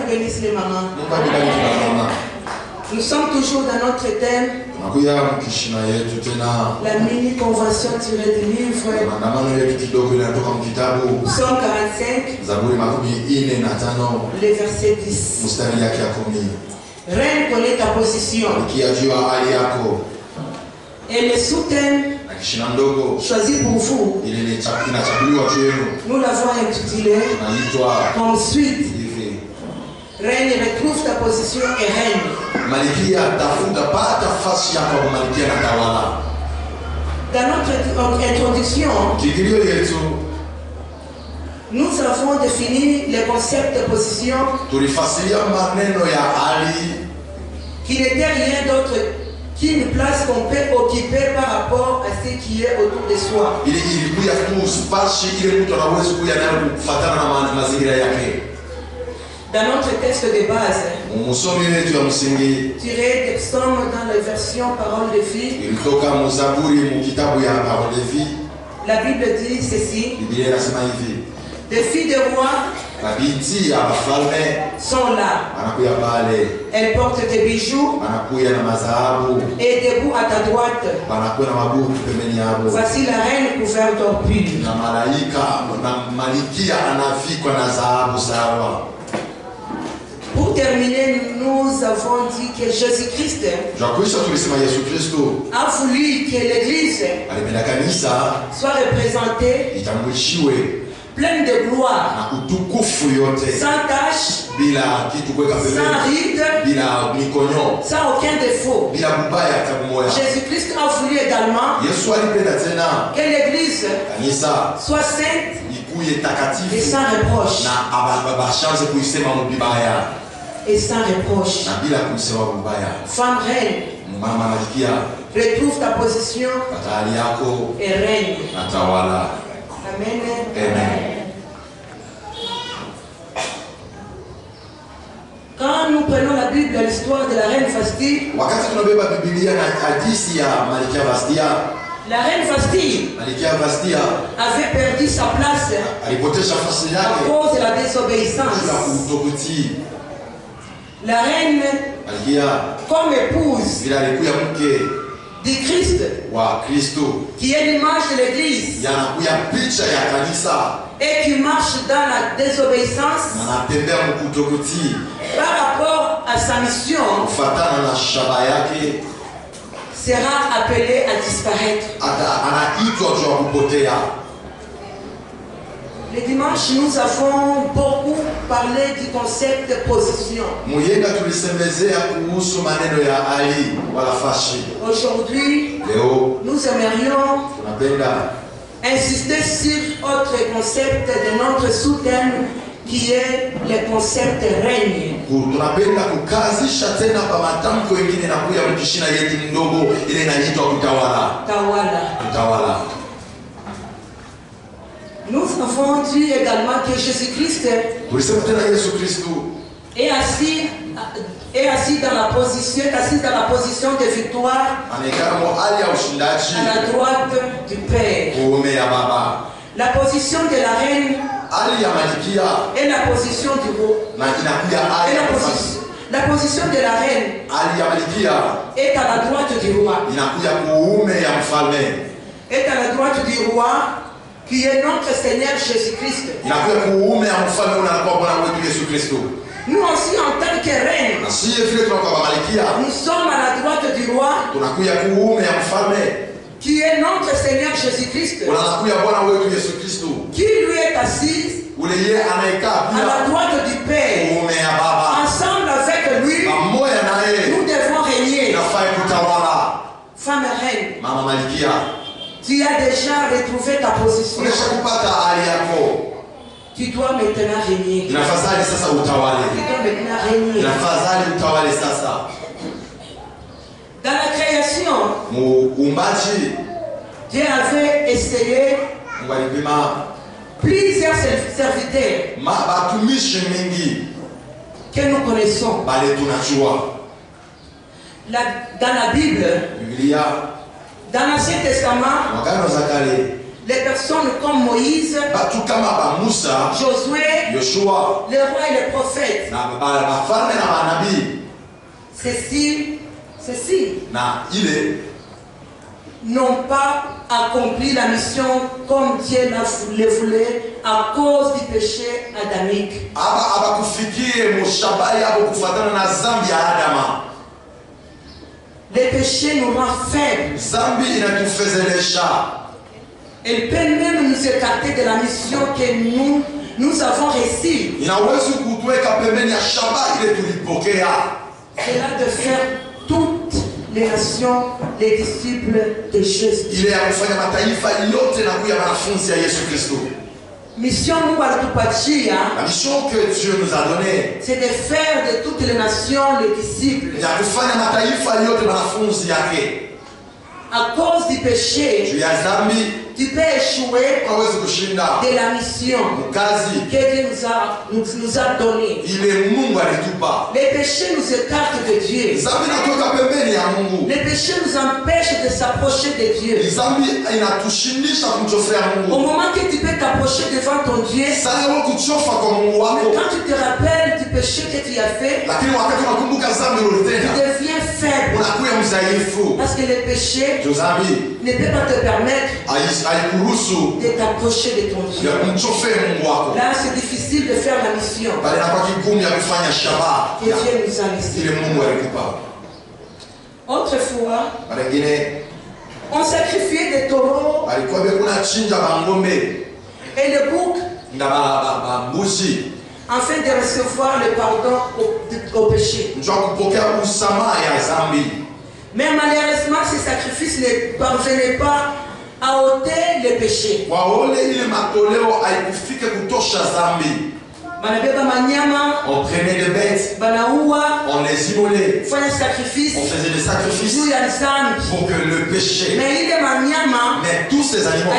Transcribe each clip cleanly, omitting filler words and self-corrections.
bénisse les mamans. Nous sommes toujours dans notre thème. La mini-convention tirée du livre. Psaume 45. Les versets 10. Reine, connaît ta position. Et le sous-thème choisi pour vous, nous l'avons intitulé Ensuite, règne, retrouve ta position et règne. Dans notre introduction, nous avons défini les concepts de position qui n'était rien d'autre qu'une place qu'on peut occuper par rapport à ce qui est autour de soi. Dans notre texte de base, tiré des psaumes dans la version Parole de vie, la Bible dit ceci: les filles de rois sont là. Elles portent des bijoux et debout à ta droite. Voici la reine couverte d'orpule. Pour terminer, nous avons dit que Jésus-Christ a voulu que l'Église soit représentée pleine de gloire, sans tache, sans ride, sans aucun défaut. Jésus-Christ a voulu également que l'Église soit sainte et sans reproche. Et sans reproche. Femme reine, retrouve ta position et règne. Amen. Amen. Quand nous prenons la Bible à l'histoire de la reine Vasti, la reine Vasti avait perdu sa place à cause de la désobéissance. La reine, comme épouse du Christ, qui est l'image de l'Église et qui marche dans la désobéissance par rapport à sa mission, sera appelée à disparaître. Le dimanche, nous avons beaucoup parlé du concept de position. Aujourd'hui, nous aimerions insister sur autre concept de notre sous-thème qui est le concept règne. Tawala. Nous avons dit également que Jésus-Christ est assis dans la position de victoire à la droite du Père. La position de la reine et la position du roi. La position de la reine est à la droite du roi. Est à la droite du roi, qui est notre Seigneur Jésus-Christ. Nous aussi, en tant que reine, nous sommes à la droite du roi, qui est notre Seigneur Jésus-Christ, qui lui est assis à la droite du Père. Ensemble avec lui, nous devons régner. Femme reine, tu as déjà retrouvé ta position. Tu dois maintenant régner. Tu dois maintenant régner. Dans la création, Dieu avait essayé plusieurs serviteurs que nous connaissons. Dans la Bible, dans l'Ancien Testament, les personnes comme Moïse, Josué, Yoshua, les rois et les prophètes, ceci n'ont pas accompli la mission comme Dieu le voulait à cause du péché adamique. Le péché nous rend faibles. Elle peut même nous écarter de la mission que nous avons reçue. C'est là de faire toutes les nations, les disciples de Jésus. Mission la mission que Dieu nous a donnée, c'est de faire de toutes les nations les disciples. À cause du péché, tu peux échouer de la mission que Dieu nous a donnée. Les péchés nous écartent de Dieu. Les péchés nous empêchent de s'approcher de Dieu. Au moment que tu peux t'approcher devant ton Dieu, quand tu te rappelles du péché que tu as fait, tu deviens faible. Parce que le péché ne peut pas te permettre de t'approcher de ton Dieu. Là, c'est difficile de faire la mission que Dieu nous a laissée. Autrefois, on sacrifiait des taureaux et le bouc afin de recevoir le pardon au péché. Mais malheureusement, ces sacrifices ne parvenaient pas à ôter le péché. On prenait des bêtes, on les immolait, on faisait des sacrifices pour que le péché, mais tous ces animaux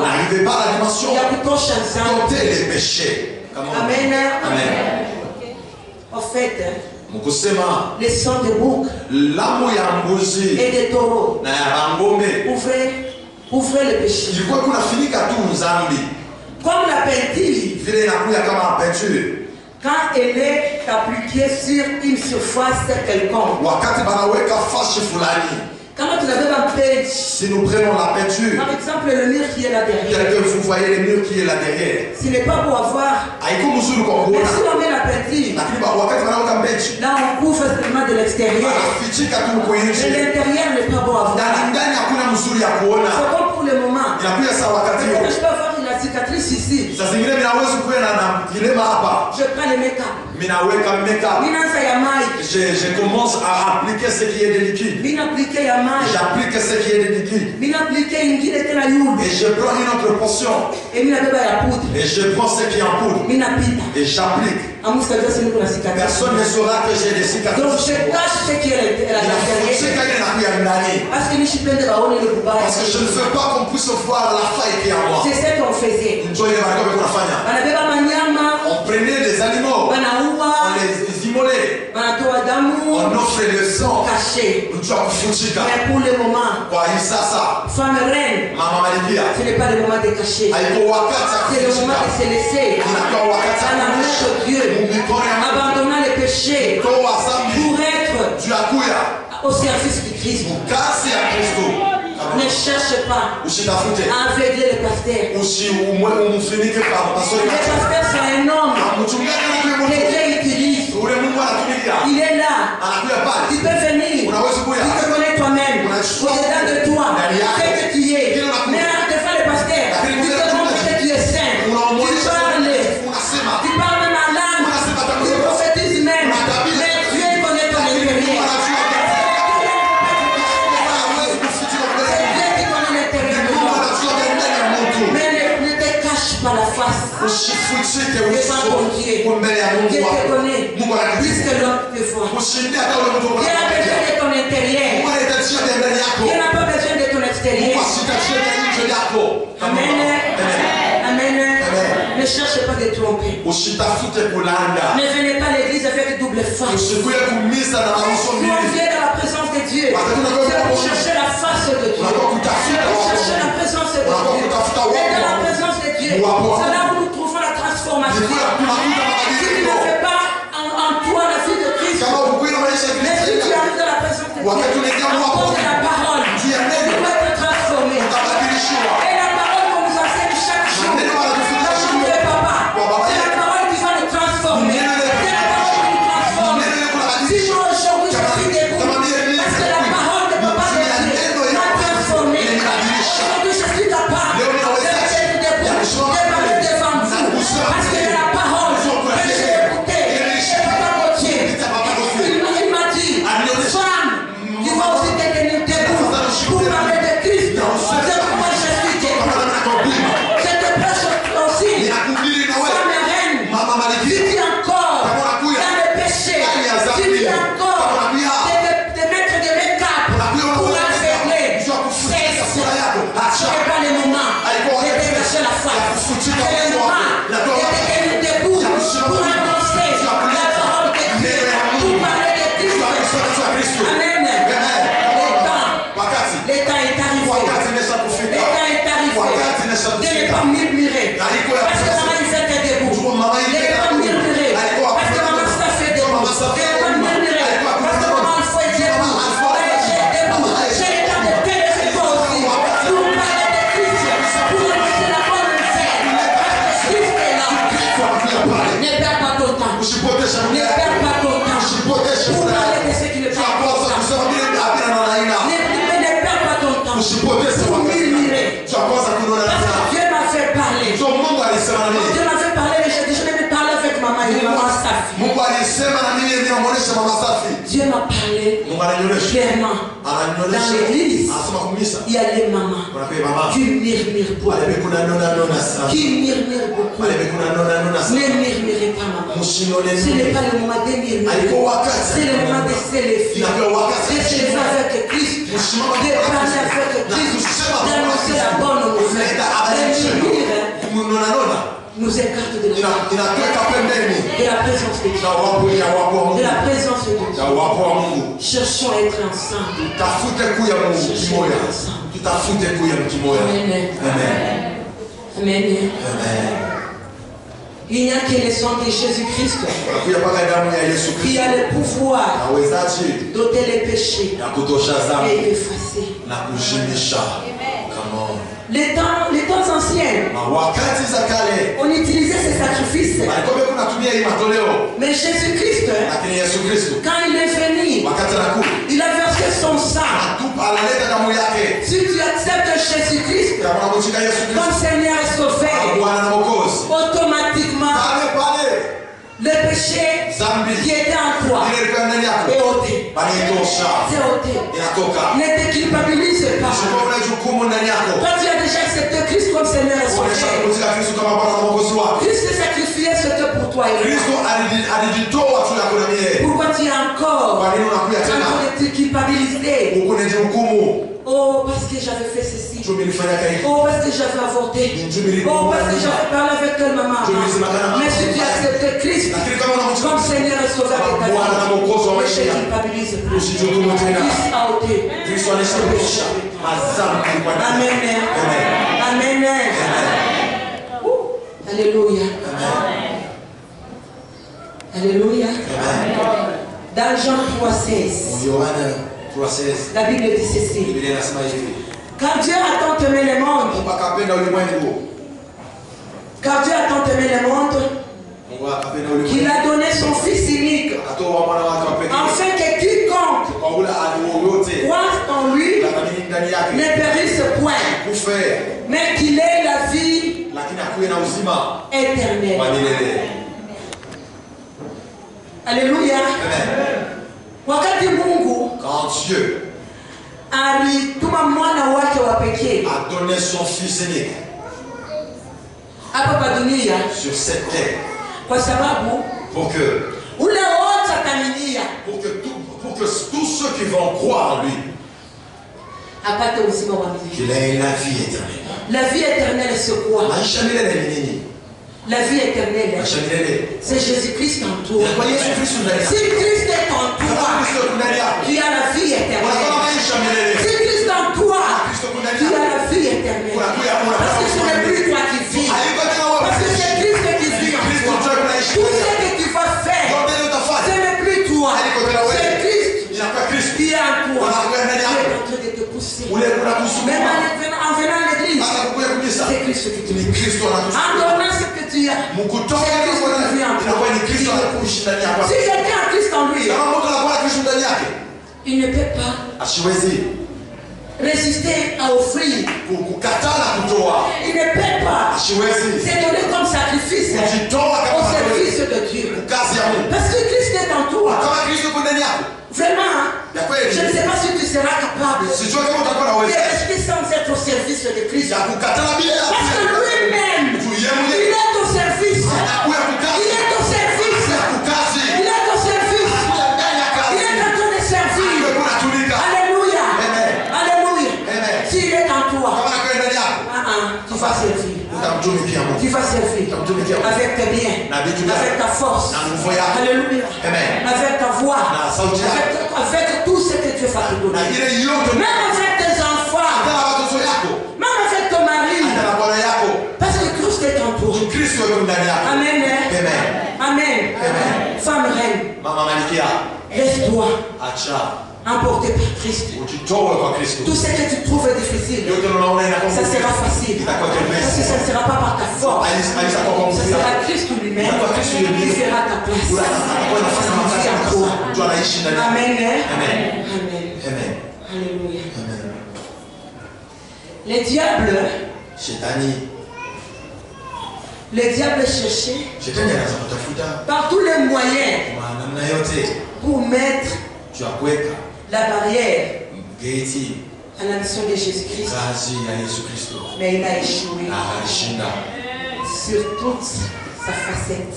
n'arrivaient pas à la dimension d'ôter les péchés. Amen. Amen. En fait, les sangs de bouc et des taureaux ouvraient le péché. Comme la peinture, quand elle est appliquée sur une surface quelconque, quand tu avais un peinture, si nous prenons la peinture, par exemple le mur qui est là derrière, tel que vous voyez le mur qui est là derrière, ce n'est pas pour avoir. Mais si on met la peinture, là on couvre seulement de l'extérieur. Mais l'intérieur n'est pas beau à voir. C'est comme pour le moment. Je peux avoir une cicatrice ici. Je prends le make-up. Je commence à appliquer ce qui est de liquide. J'applique ce qui est de liquide. Et je prends une autre portion. Et je prends ce qui est en poudre. Et j'applique. Personne ne saura que j'ai des cicatrices. Donc je cache ce qui est à l'intérieur. Parce que je ne veux pas qu'on puisse voir la faille qui est en moi. C'est ce qu'on faisait. On prenait des animaux, on les immolait, on offrait le sang caché. Mais pour le moment, femme reine, ce n'est pas le moment de cacher. C'est le moment de se laisser à la main de Dieu, abandonnant les péchés pour être au service du Christ. Ne cherche pas à aveugler le pasteur. Le pasteur, c'est un homme que Dieu utilise. Il est là. Tu peux venir. Tu te connais toi-même. Au-dedans de toi, ce que tu es. Mais devant le pasteur, tu te montres que tu es saint. Tu parles même en langue. Tu prophétises même. Mais Dieu connaît ton intérieur. Par la face devant ton Dieu. Dieu te connaît puisque l'homme te voit. Dieu a besoin de ton intérieur. Dieu n'a pas besoin de ton extérieur. Amen. Amen. Ne cherchez pas de tromper. Ne venez pas à l'église avec double face. Quand on vient dans la présence de Dieu, c'est pour chercher la face de Dieu. Pour chercher la présence de Dieu. C'est là où nous trouvons la transformation. Si tu ne fais pas en toi la vie de Christ, mais si tu arrives dans la présence de Dieu, à cause de la parole, tu dois être transformé. Et la parole qu'on nous enseigne chaque jour, c'est la parole qui va nous transformer. C'est la parole qui nous transforme. Si moi aujourd'hui je suis debout, parce que la parole de Papa de Dieu m'a transformé. Aujourd'hui je suis capable de rester debout, de parler devant vous, parce que la parole que j'ai écoutée, c'est Papa Gauthier. Il m'a dit, femme, tu vas aussi te tenir debout pour parler de Christ. C'est pourquoi je suis debout. Je te prêche aussi, femme et reine, si tu es encore dans le péché, si tu es encore de mettre de make-up pour aveugler, ce n'est pas le moment de dégager la face. C'est le moment de te tenir debout pour annoncer la parole de Dieu, pour parler de Christ. Amen. L'état est arrivé. L'état est arrivé. De ne pas murmurer. Parce que maman Isaac est debout. De ne pas murmurer. Parce que maman Staph est debout. De ne pas murmurer. Parce que maman Alpha est debout. J'ai debout. J'ai le temps de pénétrer toi aussi. Pour parler de Christ. Pour annoncer la bonne nouvelle. Parce que Christ est là. Ne perds pas ton temps. Ne perds pas ton temps. Pour parler de ce qui ne parle pas. Ne perds pas ton temps. Pour murmurer. Parce que Dieu m'a fait parler. Dieu m'a fait parler et j'ai dit, je vais me parler avec maman et maman Staph. Dieu m'a parlé clairement. Dans l'église, il y a les mamans qui murmurent beaucoup. Qui murmurent beaucoup. Ne murmurez pas, maman. Ce n'est pas le moment de murmurer. C'est le moment de s'élever. De s'élever avec Christ. De parler avec Christ. D'annoncer la bonne nouvelle. De murmurer nous écarte de la présence de Dieu. De la présence de Dieu. Cherchons à être ensemble. Cherchons à être ensemble. Amen. Amen. Il n'y a que le sang de Jésus-Christ qui a le pouvoir d'ôter les péchés et d'effacer. Les temps anciens, on utilisait ces sacrifices. Mais Jésus-Christ, quand il est venu, il a versé son sang. Si tu acceptes Jésus-Christ comme Seigneur et Sauveur, automatiquement, le péché qui était en toi est ôté. C'est ôté. Ne te culpabilise pas. Quand tu as déjà accepté Christ comme Seigneur et Sauveur, Christ s'est sacrifié, c'était pour toi. Pourquoi tu es encore en train de te culpabiliser? Oh, parce que j'avais fait ceci. Oh, parce que j'avais avorté. Oh, parce que j'avais parlé avec telle maman. Mais si tu acceptes Christ comme Seigneur et Sauveur de ta vie, ne te culpabilise plus. Christ a ôté. Amen. Amen. Alléluia. Alléluia. Dans Jean 3,16. La Bible dit ceci. Quand Dieu a tant aimé le monde, qu'il a donné son Fils unique, afin que quiconque croit en lui ne périsse point, mais qu'il ait la vie éternelle. Alléluia. Wakati Mungu alituma mwana wake wa pekee a donné son fils unique hapa dunia sur cette terre, kwa sababu pour que ule wote ataminia, pour que tous ceux qui vont croire en lui apate uzima wa milele, qu'il ait la vie éternelle. La vie éternelle c'est quoi? La vie éternelle, c'est Jésus-Christ en toi. Si Christ est en toi, tu as la vie éternelle. Si Christ est en toi, tu as la vie éternelle. Parce que ce n'est plus toi qui vis, Tout ce que tu vas faire, ce n'est plus toi. C'est Christ qui est en toi. Il est en train de te pousser. Même en venant à l'église, c'est Christ qui te pousse. En donnant ce que tu as, c'est Christ qui vit en toi. Si quelqu'un a Christ en lui, il ne peut pas résister à offrir. Il ne peut pas se donner comme sacrifice au service de Dieu. Parce que Christ est en toi. Vraiment, je ne sais pas si tu seras capable de rester sans être au service de Christ. Parce que lui-même, il est au service. Il est au service. Il est au service. Il est en train de servir. Alléluia. Alléluia. S'il est en toi, tu vas servir. Tu vas servir avec tes biens, avec ta force. Alléluia. Avec ta voix, avec tout ce que Dieu va te donner. Même avec tes enfants, même avec ton mari. Parce que Christ est en toi. Amen. Amen. Femme reine, laisse-toi emporté par Christ. Tout ce que tu trouves difficile, ça sera facile. Parce que ça ne sera pas par ta force. Ça sera Christ lui-même qui fera ta place. Amen. Amen. Alléluia. Les diables cherchaient par tous les moyens pour mettre la barrière à la mission de Jésus-Christ. Mais il a échoué sur toute sa facette.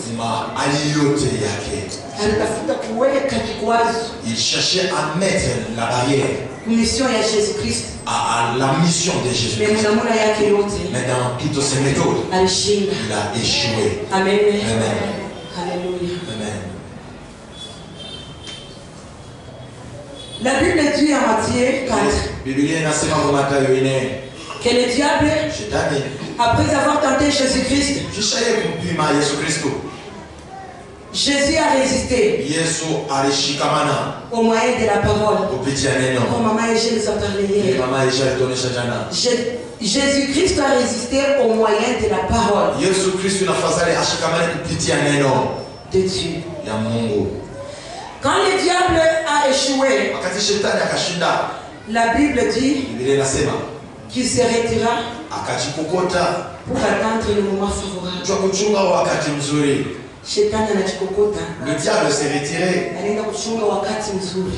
Il cherchait à mettre la barrière à la mission de Jésus-Christ. Mais dans toutes ses méthodes, il a échoué. Amen. Amen. Alléluia. Amen. La Bible dit en Matthieu 4 que le diable, après avoir tenté Jésus-Christ, Jésus a résisté au moyen de la parole. Comme Maman Égée nous a parlé hier. Jésus-Christ a résisté au moyen de la parole de Dieu. Quand le diable a échoué, la Bible dit qu'il se retira pour attendre le moment favorable. Le diable s'est retiré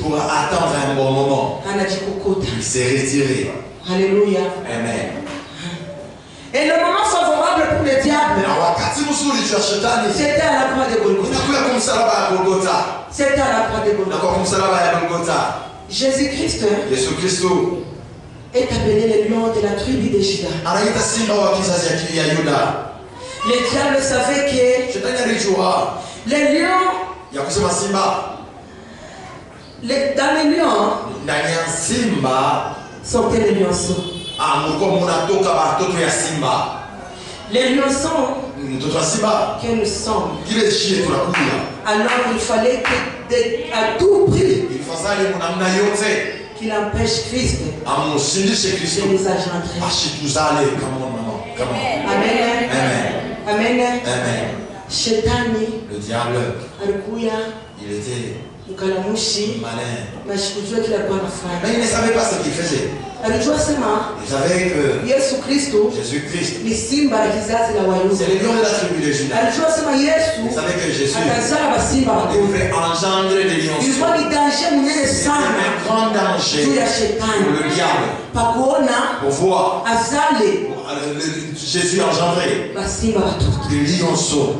pour attendre un bon moment. Il s'est retiré. Alléluia. Amen. Et le moment favorable pour le diable, c'était à la croix de Golgotha. C'était à la croix de Golgotha. Jésus-Christ est appelé le lion de la tribu de Juda. Le diable savait que les lions, dans les lions, sortaient les lionceaux. Les lionceaux que nous sommes. Alors il fallait que à tout prix qu'il empêche Christ de nous engendrer. Amen. Amen. Shetani, le diable, il était malin. Mais il ne savait pas ce qu'il faisait. Il savait que Jésus-Christ, c'est le lion de la tribu de Juda. Il savait que Jésus devait engendrer des lions. C'est un grand danger pour le diable. Pour voir Jésus engendré des lionceaux.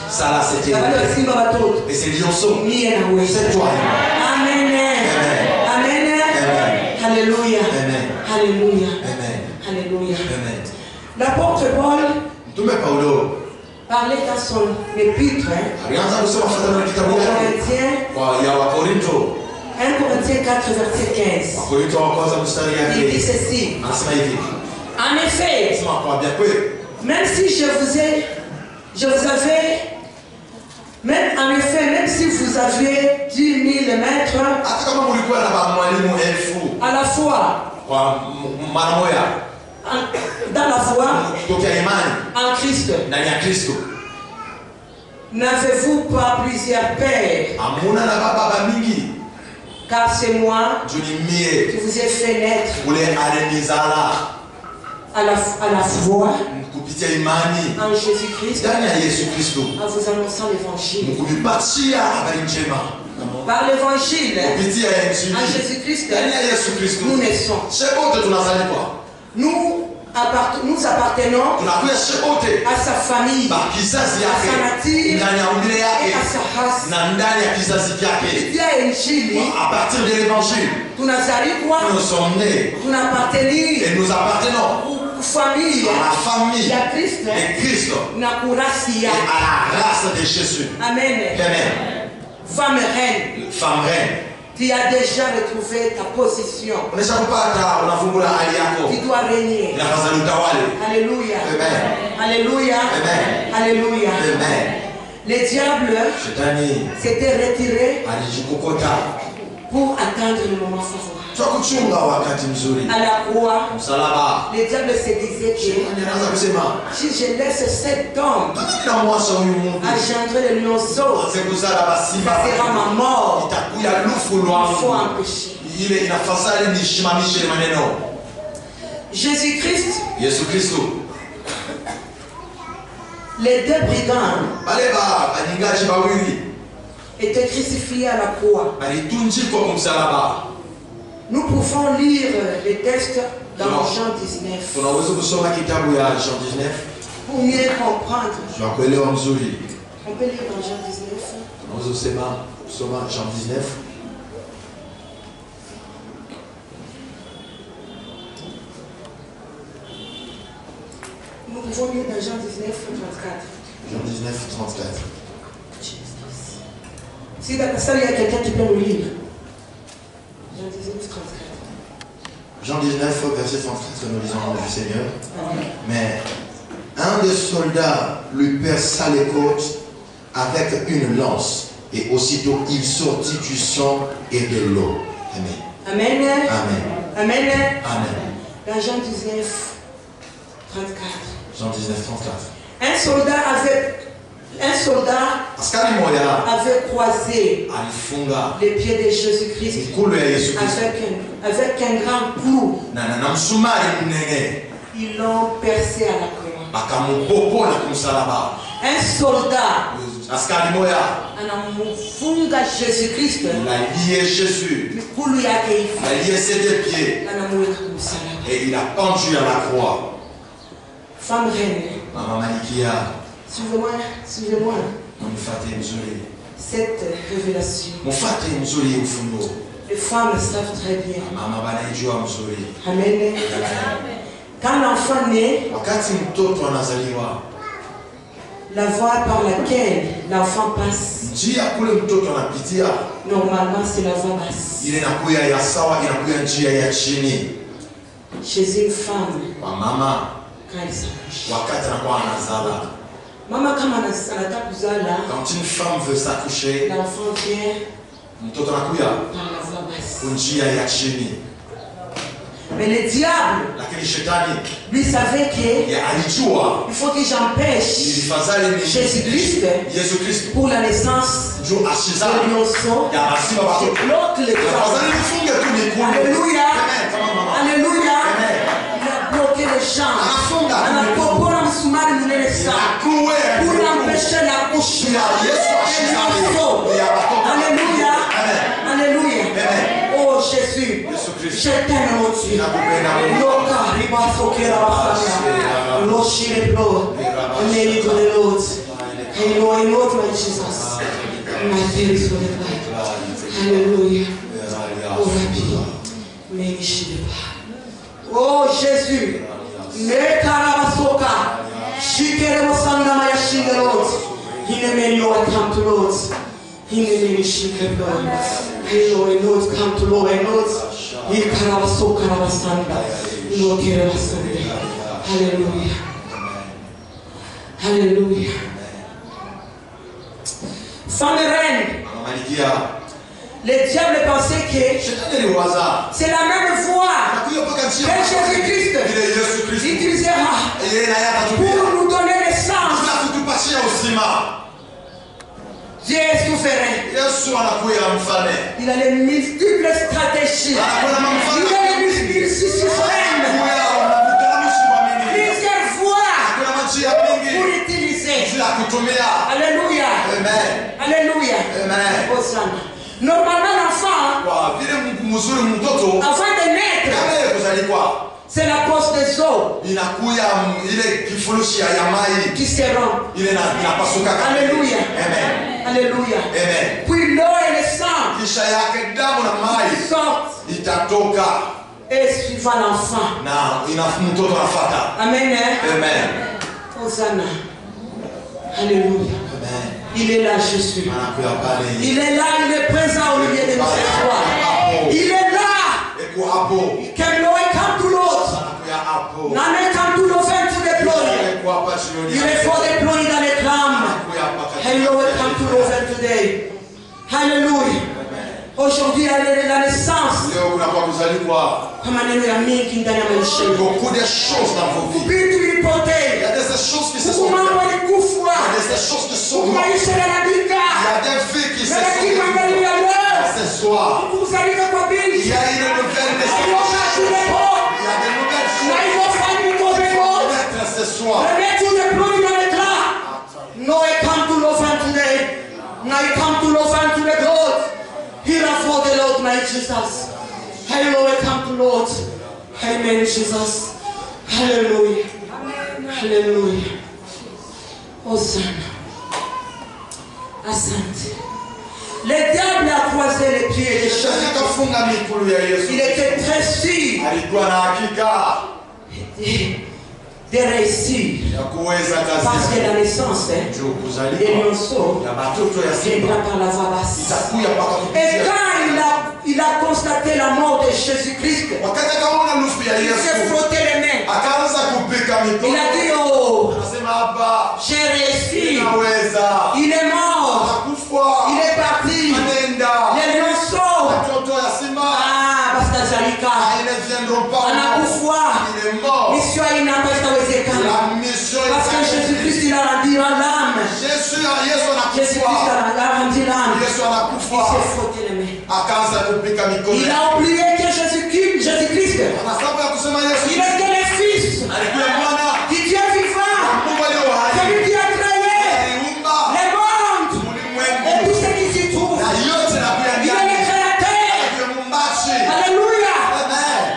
Ça là c'était. Et ces lionceaux, c'est toi. Amen. Amen. Alléluia. Alléluia. Alléluia. L'apôtre Paul parlait dans son épître, 1 Corinthiens 4, verset 15. Il dit ceci. En effet, même si je vous avais Même en effet, même si vous aviez 10 000 maîtres, à la fois, dans la foi, en Christ, n'avez-vous pas plusieurs pères? Car c'est moi qui vous ai fait naître à la foi en Jésus-Christ, en vous annonçant l'évangile. Par l'évangile, en Jésus-Christ, nous naissons. Nous appartenons à sa famille, à sa nature et à sa race. À partir de l'évangile, nous sommes nés et nous appartenons famille, à la famille de Christ et à la race de Jésus. Amen. Amen. Femme reine. Femme reine. Tu as déjà retrouvé ta position. Tu dois régner. Alléluia. Amen. Alléluia. Amen. Alléluia. Amen. Les diables s'étaient retirés pour attendre le moment favorable. À la croix, les diables se disaient que si je laisse cet homme engendrer le lionceau, ça sera ma mort. Il faut empêcher. Jésus-Christ, les deux brigands étaient crucifiés à la croix. Nous pouvons lire les textes dans Jean 19 pour mieux comprendre. On peut lire dans Jean 19. Jean 19. Nous pouvons lire dans Jean 19, 34. Jean 19, 34. Si dans ça, il y a quelqu'un qui peut nous lire. Jean 19, 34. Jean 19, verset 34, nous lisons le nom du Seigneur. Amen. Mais un des soldats lui perça les côtes avec une lance, et aussitôt il sortit du sang et de l'eau. Amen. Amen. Amen. Amen. Amen. Dans Jean 19, 34. Jean 19, 34. Un soldat avait croisé les pieds de Jésus-Christ avec un grand clou. Ils l'ont percé à la croix. Un soldat anamufunga Jésus-Christ. Il a lié Jésus. Il a lié ses deux pieds. Et il a pendu à la croix. Femme reine. Maman Malikia. Suivez-moi. Cette révélation. Les femmes savent très bien. Amen. Quand l'enfant naît, la voie par laquelle l'enfant passe, normalement c'est la voie basse. Chez une femme, quand elle s'accouche. Maman, quand une femme veut s'accoucher, l'enfant vient par la voie basse. Mais le diable, lui savait qu'il faut que j'empêche Jésus-Christ pour la naissance de lionceau. Je bloque les champs. Alléluia. Alléluia. Il a bloqué les champs. Pour empêcher l'accouchement. Alléluia. Alléluia. Oh Jésus, je t'aime mon Dieu. I know my Jesus. My fear is for the light. Alléluia. Oh Rabbi. Oh Jésus. Ne karabasoka. Shikere mosanga ya shingelot. Hine I come to Lord. Hine shikere Lord. I know come to Lord. I know. He karabasoka rabasanda. No kere basanda. Hallelujah. Hallelujah. Femme reine. Le diable pensait que c'est la même voie que Jésus-Christ utilisera pour nous donner le sens. Dieu est souverain. Il a les multiples stratégies. Il a les multiples systèmes. Plusieurs voies pour utiliser. Alléluia. Alléluia. Hosanna. Normalement, l'enfant, avant de naître, c'est la poche des eaux qui se rompt. Alléluia. Alléluia. Puis l'eau et le sang sortent et suivant l'enfant. Amen. Hosanna. Alléluia. Il est là, Jésus. Il est là, il est présent au milieu de nous ce soir. Il est là. Can no one come to Lord? None come to the offense to the glory. Il est for the glory dans les crames. Hello, come to the offense today. Hallelujah. Aujourd'hui, il y a la naissance. Beaucoup de choses dans vos vies. Il y a des choses qui se sont faites. Il y a des choses qui sont mortes. Il y a des vies qui se sont faites. Ce soir, il y a une nouvelle destination. Il y a des nouvelles choses. Ce soir. No, I come to love and today. Now I come to love and to the Lord. Here for the Lord, my Jesus. Hello, I come to Lord. Amen, Jesus. Hallelujah. Hallelujah. Hosanna. Asante. Le diable a croisé les pieds des choses. Il était très sûr de réussir. Parce que la naissance des lionceaux viendra par la voie basse. Et quand il a constaté la mort de Jésus-Christ, il s'est frotté les mains. Il a dit, oh, j'ai réussi. Il est mort. Il est parti. Les lionceaux. Bastazalika. Anakufa. Mission parce que Jésus-Christ il a rendu l'âme. Jésus-Christ a rendu l'âme. Il s'est frotté les mains. Il a oublié que Jésus-Christ, il était le Fils du Dieu vivant, celui qui a créé le monde et tout ce qui s'y trouve. Il est le créateur. Alléluia.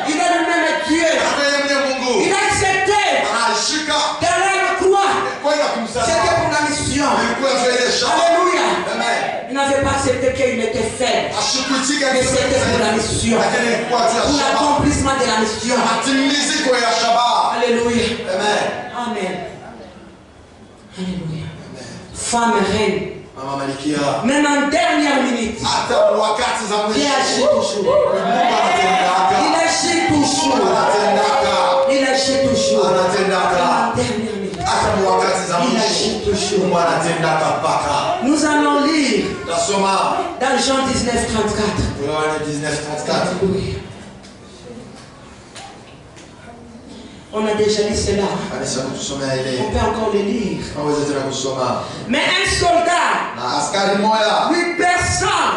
Il est le même Dieu. Il a accepté d'aller à la croix. C'était pour la mission. Alléluia. Il n'avait pas accepté qu'il était faible. Mais c'était pour la mission. Pour l'accomplissement de la mission. Alléluia. Amen. Alléluia. Femme reine. Même en dernière minute, il agit toujours. Il agit toujours. Il agit toujours. En dernière minute, il agit toujours. Nous allons lire dans Jean 19, 34. On a déjà lu cela. On peut encore le lire. Mais un soldat lui perçant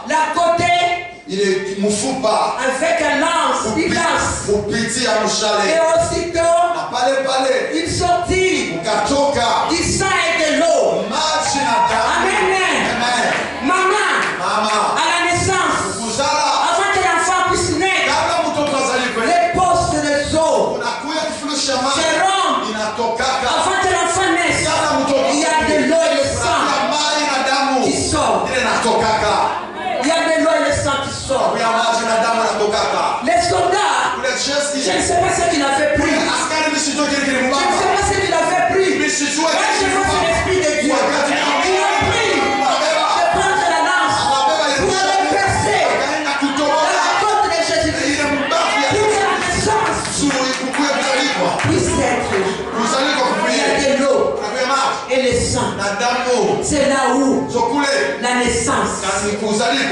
la côté avec un lance, il lance. Et aussitôt, il sortit du sang et de l'eau. Amen. Maman, à la naissance, avant que l'enfant puisse naître, les postes des eaux se rompent. Avant que l'enfant naisse, il y a de l'eau et le sang qui sort. Il y a de l'eau et le sang qui sort. Les soldats, je ne sais pas ce qu'il a fait pris. Je ne sais pas ce qu'il a fait pris. Quand je vois l'Esprit de Dieu, il a pris de prendre la lance pour aller percer dans la côte de Jésus-Christ. Pour que la naissance puisse être là. Il y a de l'eau et le sang. C'est là où naissance.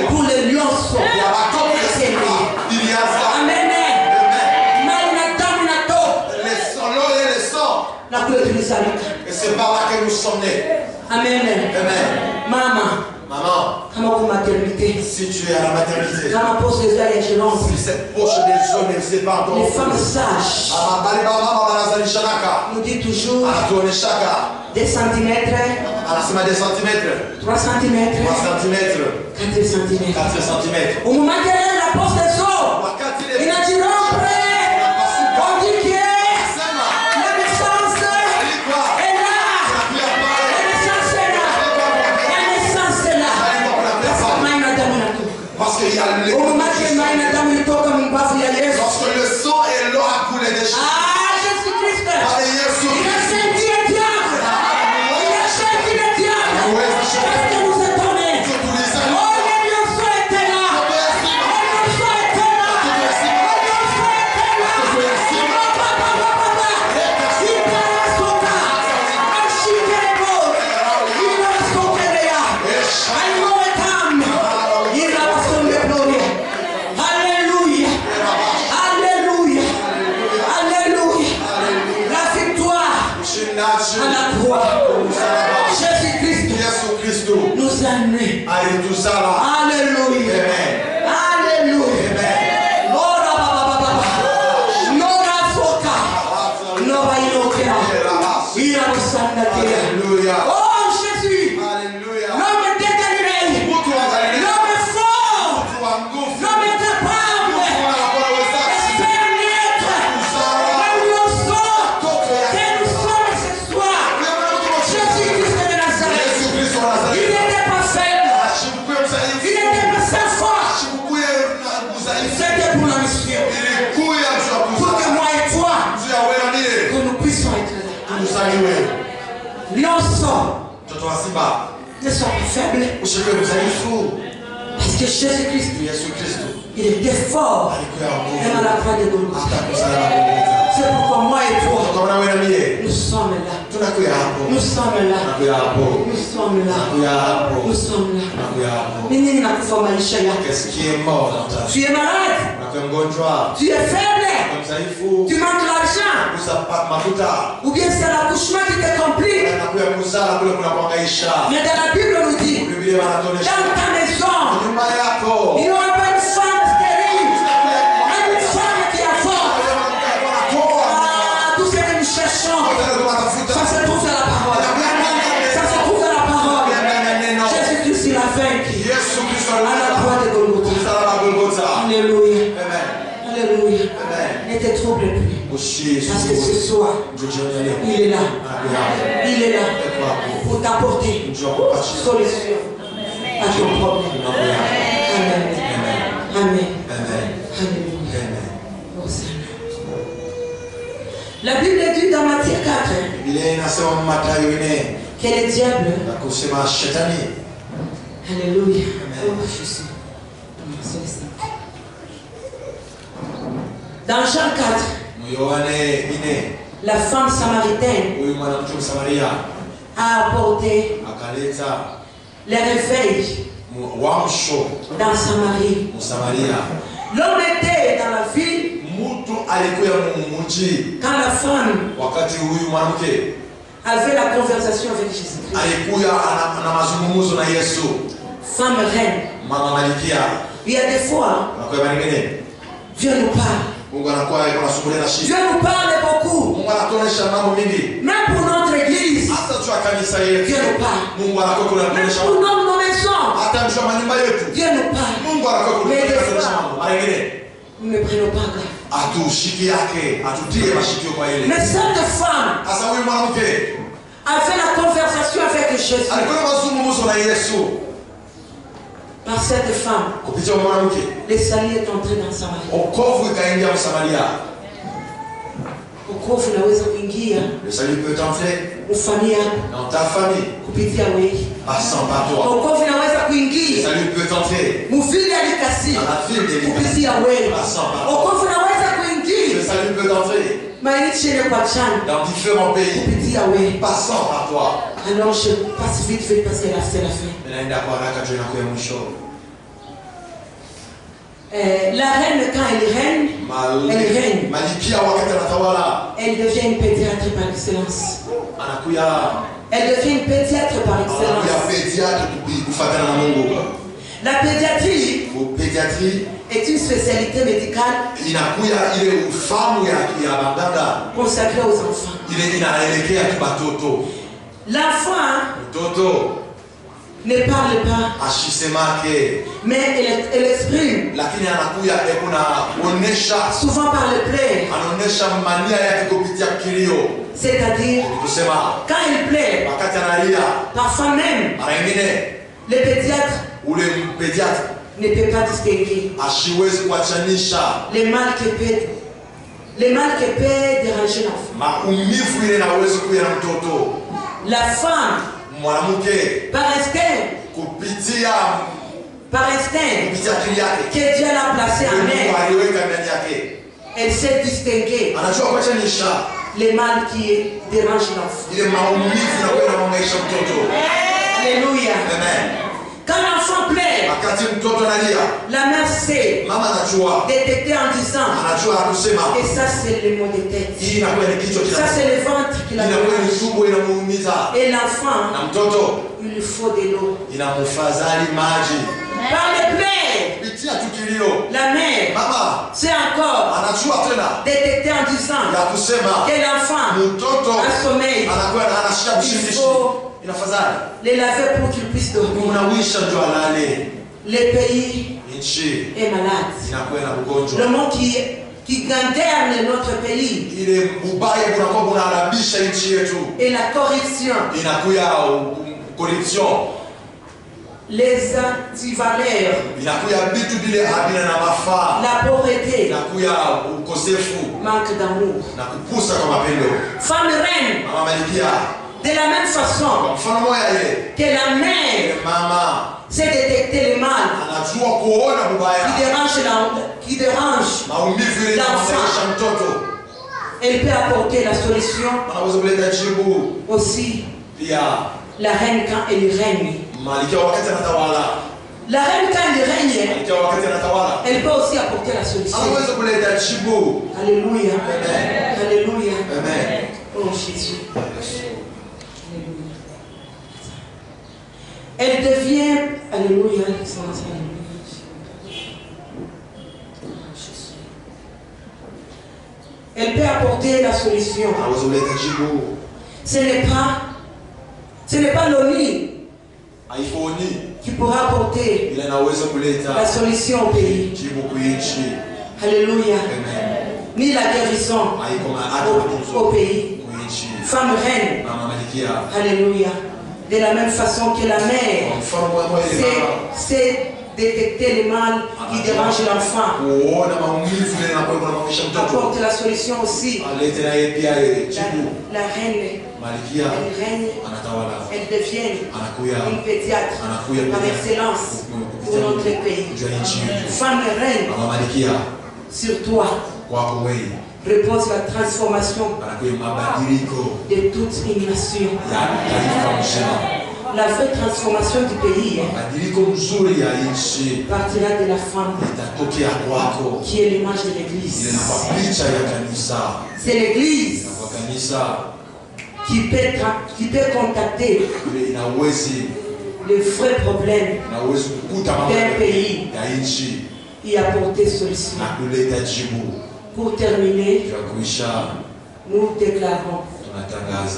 Pour les lionceaux. Amen. Et c'est par là que nous sommes nés. Amen. Maman. Si tu es à la maternité, si cette poche des hommes ne sait pas encore. Les femmes sages nous dit toujours 2 centimètres, 3 centimètres, 4 centimètres. Au moment qu'elle est la poche des os, il a dit non, on dit que la naissance est là. La naissance est là. Parce qu'il y a le lorsque le sang et l'eau a coulé des choses. Ah, Jésus-Christ. Il a senti le diable. Il a senti le diable. Est-ce que vous êtes honnêtes? Oh, les lionceaux étaient là. Les lionceaux étaient là. Les lionceaux étaient là. Papa. Il va sauter. Archiver les mots. Il va sauter les gars. Allons et âme. Il va sauter le gloire. Alléluia. La victoire à la croix. Jésus-Christ nous a nés. Alléluia. Alléluia. Nora soka. Nora inokia. Ira musanda. Oh Jésus. L'homme était Galilée. L'homme est fort. L'homme est capable. Ne sois pas faible. Parce que Jésus-Christ, il était fort. Même à la croix de Golgotha. C'est pourquoi moi et toi, nous sommes là. Nous sommes là. Nous sommes là. Nous sommes là. Qu'est-ce qui est mort dans ta vie? Tu es malade. Tu es faible. Tu manques l'argent. Ou bien c'est l'accouchement qui te complique. Mais dans la Bible on nous dit, dans ta maison, il n'y aura pas une femme stérile, même une femme qui est forte. Tout ce que nous cherchons, ça se trouve dans la parole. Ça se trouve dans la parole. Jésus-Christ, il a vaincu à la croix de Golgotha. Alléluia. Alléluia. Ne te trouble plus. Parce que ce soir, il est là. Il est là pour t'apporter une solution à ton problème. Amen. Amen. Alléluia. Oh Seigneur. La Bible dit dans Matthieu 4 que le diable. Alléluia. Oh Jésus. Dans Jean 4, la femme samaritaine a apporté le réveil dans Samarie. L'homme était dans la ville quand la femme avait la conversation avec Jésus-Christ. Femme reine. Il y a des fois, Dieu nous parle. Dieu nous parle beaucoup. Même pour notre église, Dieu nous parle. Même pour nos maisons, Dieu nous parle. Mais des fois, nous ne prenons pas garde. Mais cette femme a fait la conversation avec Jésus. Par cette femme, le salut est entré dans Samarie. Le salut peut entrer dans ta famille. Passant par toi. Le salut peut entrer dans la ville d'Élie. Passant par toi. Le salut peut entrer dans différents pays, passant par toi. Alors je passe vite parce que là c'est la fin. La reine, quand elle règne, elle devient une pédiatre par excellence. Elle devient une pédiatre par excellence. La pédiatrie est une spécialité médicale consacrée aux enfants. L'enfant ne parle pas, mais elle exprime souvent par le play. C'est-à-dire, quand il plaît, parfois même, le pédiatre ne peut pas distinguer les mal qui peut déranger l'enfant. La femme, par instinct, que Dieu l'a placé en elle, elle sait distinguer les mal qui dérangent l'enfant. Alléluia. Quand l'enfant plaît, la mère sait détecter en disant, et ça c'est le mot de tête, ça c'est le ventre qui l'a dérange. Et l'enfant, il lui faut de l'eau. Par le play, la mère c'est encore détecter en disant que l'enfant a sommeil. Il faut les laver pour qu'ils puissent dormir. Le pays est malade. Le monde qui gouverne notre pays et la corruption, les antivaleurs, la pauvreté, manque d'amour. Femme reine, de la même façon que la mère sait détecter le mal qui dérange l'enfant, elle peut apporter la solution aussi. La reine quand elle règne, la reine quand elle règne, elle peut aussi apporter la solution. Alléluia. Alléluia. Oh Jésus. Elle devient, alléluia, elle peut apporter la solution. Ce n'est pas l'ONU qui pourra apporter la solution au pays. Alléluia. Ni la guérison au pays. Femme reine. Alléluia. De la même façon que la mère c'est détecter le mal qui dérange l'enfant, apporte la solution aussi. La reine, elle règne, elle devient une pédiatre par excellence pour notre pays. Femme reine, sur toi repose la transformation de toute une nation. La vraie transformation du pays partira de la femme qui est l'image de l'église. C'est l'église qui peut contacter les vrais problèmes d'un pays et apporter solution. Pour terminer, nous déclarons,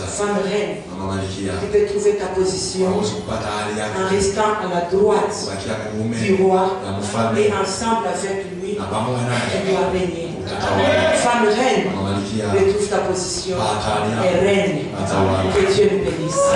femme reine, tu peux trouver ta position en restant à la droite du roi et ensemble avec lui, tu dois régner. Femme reine, retrouve ta position et règne. Que Dieu nous bénisse.